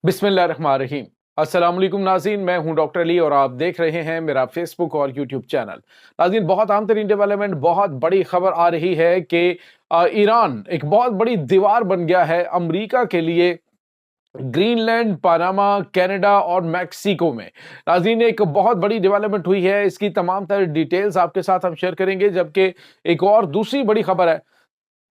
बिस्मिल्लाहिर्रहमानिर्रहीम। अस्सलाम वालेकुम नाज़रीन, मैं हूं डॉक्टर अली और आप देख रहे हैं मेरा फेसबुक और यूट्यूब चैनल। नाज़रीन, बहुत अहम तरीन डेवलपमेंट, बहुत बड़ी खबर आ रही है कि ईरान एक बहुत बड़ी दीवार बन गया है अमेरिका के लिए ग्रीनलैंड, पनामा, कनाडा और मैक्सिको में। नाज़रीन, एक बहुत बड़ी डेवलपमेंट हुई है, इसकी तमाम तरह डिटेल्स आपके साथ हम शेयर करेंगे। जबकि एक और दूसरी बड़ी खबर है,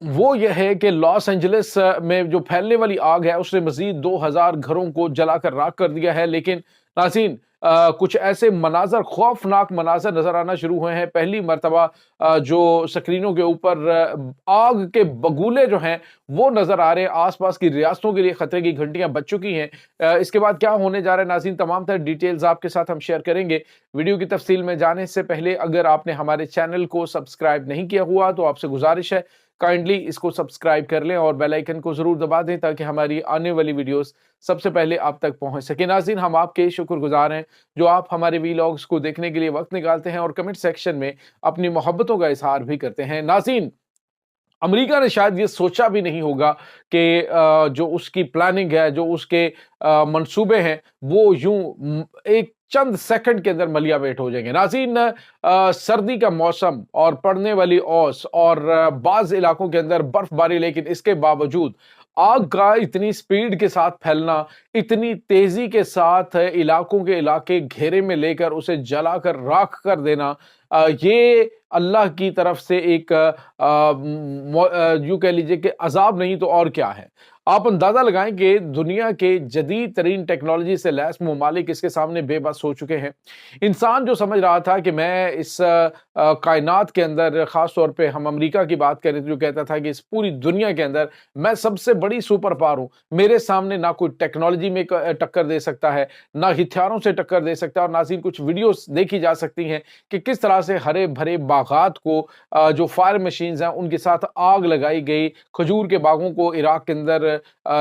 वो ये है कि लॉस एंजलिस में जो फैलने वाली आग है उसने मजीद 2000 घरों को जलाकर राख कर दिया है। लेकिन नाज़रीन, कुछ ऐसे मनाजर, खौफनाक मनाजर नजर आना शुरू हुए हैं। पहली मर्तबा जो स्क्रीनों के ऊपर आग के बगुले जो हैं वो नजर आ रहे हैं। आसपास की रियासतों के लिए खतरे की घंटियां बज चुकी हैं। इसके बाद क्या होने जा रहा है नाज़रीन, तमाम तरह डिटेल्स आपके साथ हम शेयर करेंगे। वीडियो की तफसील में जाने से पहले अगर आपने हमारे चैनल को सब्सक्राइब नहीं किया हुआ तो आपसे गुजारिश है, काइंडली इसको सब्सक्राइब कर लें और बेल आइकन को जरूर दबा दें ताकि हमारी आने वाली वीडियोस सबसे पहले आप तक पहुंच सके। नाज़रीन, हम आपके शुक्रगुजार हैं जो आप हमारे वीलॉग्स को देखने के लिए वक्त निकालते हैं और कमेंट सेक्शन में अपनी मोहब्बतों का इजहार भी करते हैं। नाज़रीन, अमेरिका ने शायद ये सोचा भी नहीं होगा कि जो उसकी प्लानिंग है, जो उसके मंसूबे हैं, वो एक चंद सेकंड के अंदर मलियावेट हो जाएंगे। नाज़रीन, सर्दी का मौसम और पड़ने वाली ओस और बाज़ इलाकों के अंदर बर्फबारी, लेकिन इसके बावजूद आग का इतनी स्पीड के साथ फैलना, इतनी तेजी के साथ इलाकों के इलाके घेरे में लेकर उसे जलाकर राख कर देना, ये अल्लाह की तरफ से एक यूं कह लीजिए कि अजाब नहीं तो और क्या है। आप अंदाजा लगाएं कि दुनिया के जदीद तरीन टेक्नोलॉजी से लैस ममालिक इसके सामने बेबस हो चुके हैं। इंसान जो समझ रहा था कि मैं इस कायनात के अंदर, खास तौर पे हम अमेरिका की बात करें तो जो कहता था कि इस पूरी दुनिया के अंदर मैं सबसे बड़ी सुपर पावर हूं, मेरे सामने ना कोई टेक्नोलॉजी में टक्कर दे सकता है, ना हथियारों से टक्कर दे सकता है। और नाज़रीन, कुछ वीडियोस देखी जा सकती हैं कि किस तरह से हरे भरे बागात को जो फायर मशीन्स हैं उनके साथ आग लगाई गई। खजूर के बागों को इराक के अंदर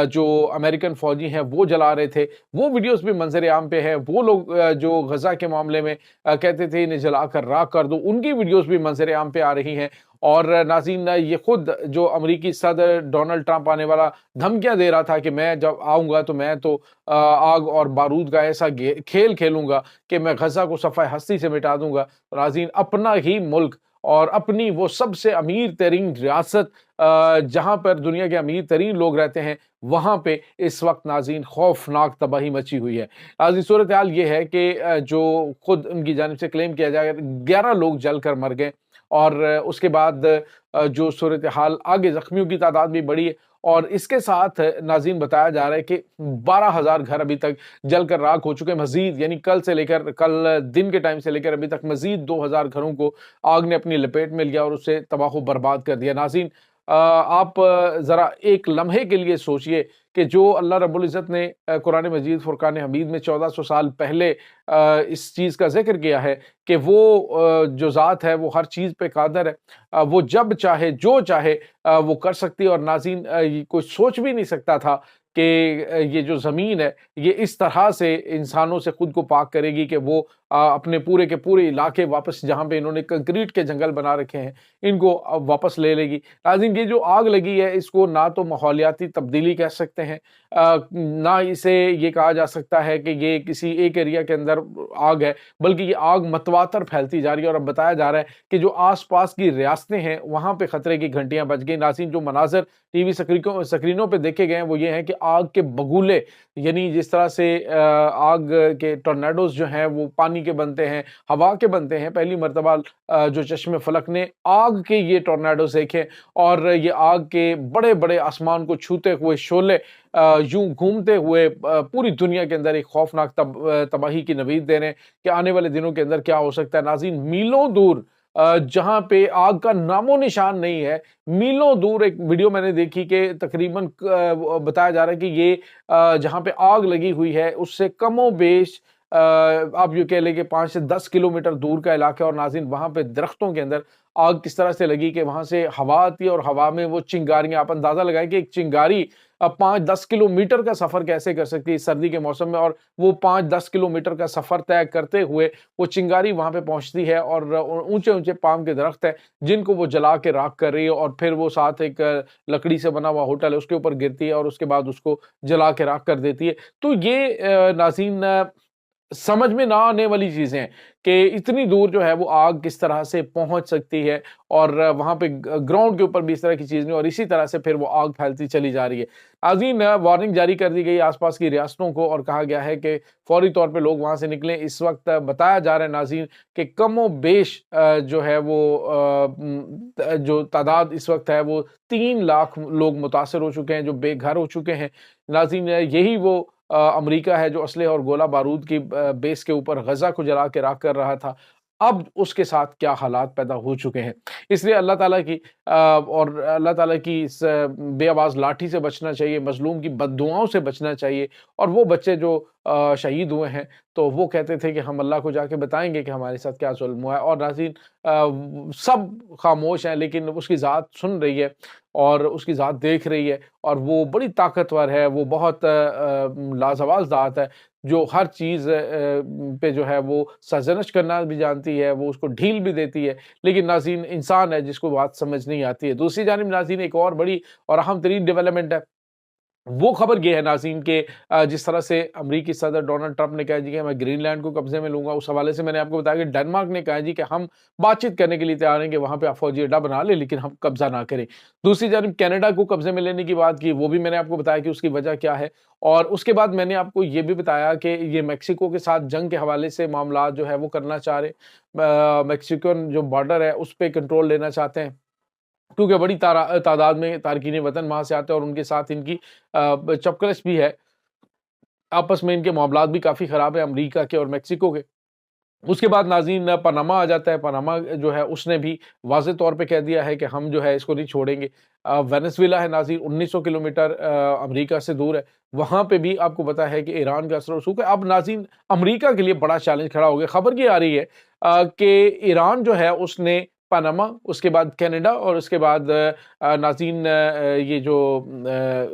जो अमेरिकन फौजी हैं वो जला रहे थे, वो वीडियोस भी मंजर आम पे है। वो लोग जो गजा के मामले में कहते थे इन्हें जलाकर राख कर दो, उनकी वीडियोस भी मंजर आम पे आ रही हैं। और नाज़रीन, ये खुद जो अमेरिकी सदर डोनाल्ड ट्रंप आने वाला धमकियां दे रहा था कि मैं जब आऊंगा तो मैं तो आग और बारूद का ऐसा खेल खेलूंगा कि मैं गजा को सफ़ाए हस्ती से मिटा दूंगा। नाज़रीन, अपना ही मुल्क और अपनी वो सबसे अमीर तरीन रियासत, जहां पर दुनिया के अमीर तरीन लोग रहते हैं, वहां पे इस वक्त नाज़रीन खौफनाक तबाही मची हुई है। नाज़रीन, सूरत हाल ये है कि जो खुद उनकी जानिब से क्लेम किया जाए 11 लोग जलकर मर गए और उसके बाद जो सूरत हाल आगे जख्मियों की तादाद भी बढ़ी है। और इसके साथ नाज़रीन बताया जा रहा है कि 12,000 घर अभी तक जलकर राख हो चुके हैं। मजीद यानी कल दिन के टाइम से लेकर अभी तक मजीद 2000 घरों को आग ने अपनी लपेट में लिया और उसे तबाह बर्बाद कर दिया। नाज़रीन, आप जरा एक लम्हे के लिए सोचिए कि जो अल्लाह रब्बुल इज़्ज़त ने कुरान मजीद फुरकान हमीद में 1400 साल पहले इस चीज़ का जिक्र किया है कि वो जो ज़ात है वो हर चीज़ पे कादर है, वो जब चाहे जो चाहे वो कर सकती है। और नाज़रीन, ये कोई सोच भी नहीं सकता था कि ये जो ज़मीन है ये इस तरह से इंसानों से खुद को पाक करेगी कि वो अपने पूरे के पूरे इलाके वापस, जहाँ पे इन्होंने कंक्रीट के जंगल बना रखे हैं, इनको वापस ले लेगी। नाज़रीन, ये जो आग लगी है इसको ना तो माहौलियाती तब्दीली कह सकते हैं, ना इसे ये कहा जा सकता है कि ये किसी एक एरिया के अंदर आग है, बल्कि ये आग मतवातर फैलती जा रही है। और अब बताया जा रहा है कि जो आसपास की रियासतें हैं वहां पे खतरे की घंटियां बज गई। नाज़रीन, जो मनाजर टीवी स्क्रीनों पे देखे गए हैं वो ये हैं कि आग के बगुले, यानी जिस तरह से आग के टॉर्नेडोज जो हैं वो पानी के बनते हैं, हवा के बनते हैं। पहली मर्तबा जो चश्मे फलक ने आग के ये टॉर्नेडोज देखे और ये आग के बड़े बड़े आसमान को छूते हुए शोले यूं घूमते हुए पूरी दुनिया के अंदर एक खौफनाक तबाही की नवीद दे रहे हैं कि आने वाले दिनों के अंदर क्या हो सकता है। नाज़रीन, मीलों दूर जहां पे आग का नामो निशान नहीं है, मीलों दूर एक वीडियो मैंने देखी कि तकरीबन बताया जा रहा है कि ये जहां पे आग लगी हुई है उससे कमो बेश आप ये कह लें कि 5 से 10 किलोमीटर दूर का इलाका है और नाज़रीन वहाँ पे दरख्तों के अंदर आग किस तरह से लगी कि वहाँ से हवा आती है और हवा में वो चिंगारियाँ, आप अंदाज़ा लगाएँ कि एक चिंगारी 5-10 किलोमीटर का सफ़र कैसे कर सकती है सर्दी के मौसम में, और वो 5-10 किलोमीटर का सफ़र तय करते हुए वो चिंगारी वहाँ पे पहुँचती है और ऊँचे-ऊँचे पाम के दरख्त हैं, जिनको वो जला के राख कर रही है और फिर वो साथ एक लकड़ी से बना हुआ होटल है, उसके ऊपर गिरती है और उसके बाद उसको जला के राख कर देती है। तो ये नाज़रीन समझ में ना आने वाली चीज़ें हैं कि इतनी दूर जो है वो आग किस तरह से पहुँच सकती है और वहाँ पे ग्राउंड के ऊपर भी इस तरह की चीज़ नहीं, और इसी तरह से फिर वो आग फैलती चली जा रही है। नाज़रीन वार्निंग जारी कर दी गई आस-पास की रियासतों को और कहा गया है कि फौरी तौर पे लोग वहाँ से निकलें। इस वक़्त बताया जा रहा है नाज़रीन कि कमो-बेश जो है वो जो तादाद इस वक़्त है वो 3 लाख लोग मुतासिर हो चुके हैं, जो बेघर हो चुके हैं। नाज़रीन यही वो अमेरिका है जो असलहे और गोला बारूद की बेस के ऊपर गज़ा को जला के राख कर रहा था। अब उसके साथ क्या हालात पैदा हो चुके हैं। इसलिए अल्लाह ताला की और अल्लाह ताला की इस बेआवाज़ लाठी से बचना चाहिए, मज़लूम की बद्दुआओं से बचना चाहिए। और वो बच्चे जो शहीद हुए हैं, तो वो कहते थे कि हम अल्लाह को जाके बताएँगे कि हमारे साथ क्या ज़ुल्म हुआ है, और नाज़रीन सब खामोश हैं, लेकिन उसकी ज़ात सुन रही है और उसकी ज़ात देख रही है और वो बड़ी ताकतवर है, वो बहुत लाज़वाब ज़ात है, जो हर चीज़ पे जो है वो सरज़नश करना भी जानती है, वो उसको ढील भी देती है, लेकिन नाज़रीन इंसान है जिसको बात समझ नहीं आती है। दूसरी जानिब नाज़रीन एक और बड़ी और अहम तरीन डेवलपमेंट है, वो खबर ये है नाज़रीन के जिस तरह से अमरीकी सदर डोनाल्ड ट्रंप ने कहा जी कि मैं ग्रीनलैंड को कब्ज़े में लूँगा, उस हवाले से मैंने आपको बताया कि डेनमार्क ने कहा जी कि हम बातचीत करने के लिए तैयार हैं कि वहाँ पे आप फ़ौजी अड्डा बना लें, लेकिन हम कब्ज़ा ना करें। दूसरी जानिब कनाडा को कब्ज़े में लेने की बात की, वो भी मैंने आपको बताया कि उसकी वजह क्या है, और उसके बाद मैंने आपको ये भी बताया कि ये मेक्सिको के साथ जंग के हवाले से मामलात जो है वो करना चाह रहे। मेक्सिकन जो बॉर्डर है, उस पे कंट्रोल लेना चाहते हैं। क्योंकि बड़ी तादाद में तारकीन वतन वहाँ से आते हैं और उनके साथ इनकी चपकलश भी है। आपस में इनके मामलात भी काफ़ी ख़राब है अमरीका के और मेक्सिको के। उसके बाद नाज़रीन पनामा आ जाता है। पनामा जो है उसने भी वाज़ेह तौर पे कह दिया है कि हम जो है इसको नहीं छोड़ेंगे। वेनेज़ुएला है नाज़रीन 1900 किलोमीटर अमरीका से दूर है। वहाँ पे भी आपको पता है कि ईरान का असर रसूख है। अब नाज़रीन अमरीका के लिए बड़ा चैलेंज खड़ा हो गया। खबर ये आ रही है कि ईरान जो है उसने पनामा, उसके बाद कनाडा और उसके बाद नाज़रीन ये जो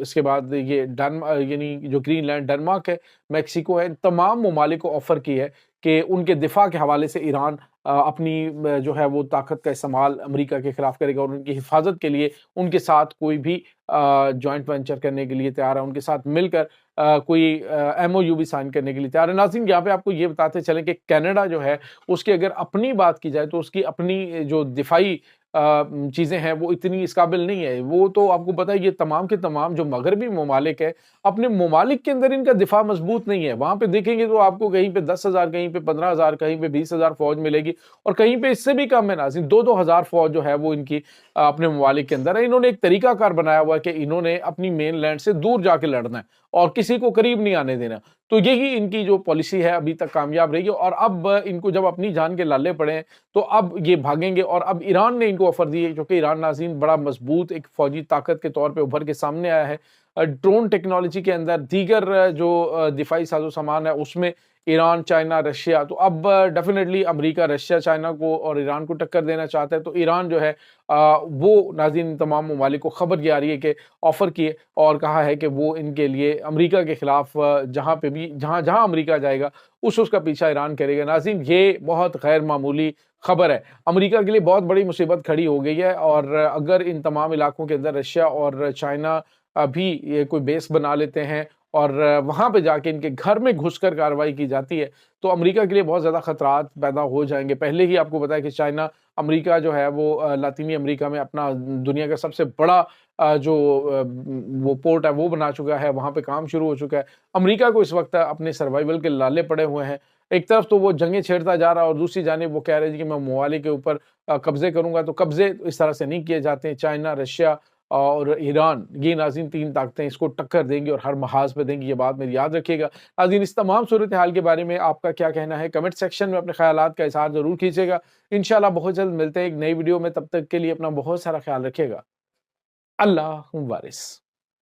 इसके बाद ये यानी जो ग्रीनलैंड, डेनमार्क है, मेक्सिको है, तमाम ममालिक को ऑफ़र की है कि उनके दिफ़ा के हवाले से ईरान अपनी जो है वो ताकत का इस्तेमाल अमेरिका के खिलाफ करेगा और उनकी हिफाज़त के लिए उनके साथ कोई भी जॉइंट वेंचर करने के लिए तैयार है, उनके साथ मिलकर कोई एमओयू भी साइन करने के लिए तैयार है। नाज़रीन यहाँ पे आपको ये बताते चलें कि कनाडा जो है उसकी अगर अपनी बात की जाए तो उसकी अपनी जो दिफ़ाई चीज़ें हैं वो इतनी इस काबिल नहीं है। वो तो आपको पता है ये तमाम के तमाम जो मगरबी ममालिक है, अपने ममालिक के अंदर इनका दिफ़ा मज़बूत नहीं है। वहाँ पे देखेंगे तो आपको कहीं पे 10,000, कहीं पे 15,000, कहीं पे 20,000 फ़ौज मिलेगी और कहीं पे इससे भी कम है नाज़रीन, 2-2 हज़ार फ़ौज जो है वो इनकी अपने ममालिक के अंदर है। इन्होंने एक तरीकाकार बनाया हुआ है कि इन्होंने अपनी मेन लैंड से दूर जाके लड़ना है और किसी को करीब नहीं आने देना। तो यही इनकी जो पॉलिसी है अभी तक कामयाब रही है और अब इनको जब अपनी जान के लाले पड़े हैं, तो अब ये भागेंगे और अब ईरान ने इनको ऑफ़र दी है, क्योंकि ईरान नाज़रीन बड़ा मज़बूत एक फ़ौजी ताकत के तौर पे उभर के सामने आया है। ड्रोन टेक्नोलॉजी के अंदर दीगर जो दिफ़ाई साज़ो-सामान है उसमें ईरान, चाइना, रशिया, तो अब डेफ़िनेटली अमेरिका, रशिया, चाइना को और ईरान को टक्कर देना चाहता है। तो ईरान जो है वो नाज़रीन तमाम ममालिक को खबर ये आ रही है कि ऑफ़र किए और कहा है कि वो इनके लिए अमेरिका के खिलाफ जहाँ पे भी जहाँ अमेरिका जाएगा उसका पीछा ईरान करेगा। नाज़रीन ये बहुत गैर मामूली खबर है। अमेरिका के लिए बहुत बड़ी मुसीबत खड़ी हो गई है और अगर इन तमाम इलाकों के अंदर रशिया और चाइना भी ये कोई बेस बना लेते हैं और वहाँ पे जाके इनके घर में घुसकर कार्रवाई की जाती है, तो अमेरिका के लिए बहुत ज़्यादा खतरात पैदा हो जाएँगे। पहले ही आपको पता है कि चाइना, अमेरिका जो है वो लातीनी अमेरिका में अपना दुनिया का सबसे बड़ा जो वो पोर्ट है वो बना चुका है, वहाँ पे काम शुरू हो चुका है। अमेरिका को इस वक़्त अपने सर्वाइवल के लाले पड़े हुए हैं। एक तरफ तो वो जंगें छेड़ता जा रहा है और दूसरी जानिब वो कह रहे हैं कि मैं मवालिक के ऊपर कब्ज़े करूँगा, तो कब्ज़े इस तरह से नहीं किए जाते हैं। चाइना, रशिया और ईरान, ये नाज़रीन 3 ताकतें इसको टक्कर देंगी और हर महाज़ पे देंगी, ये बात मेरी याद रखिएगा। नाज़रीन इस तमाम सूरत-ए-हाल के बारे में आपका क्या कहना है? कमेंट सेक्शन में अपने ख़यालात का इज़हार ज़रूर कीजिएगा। इंशाअल्लाह बहुत जल्द मिलते हैं एक नई वीडियो में, तब तक के लिए अपना बहुत सारा ख़्याल रखिएगा। अल्लाह वारिस।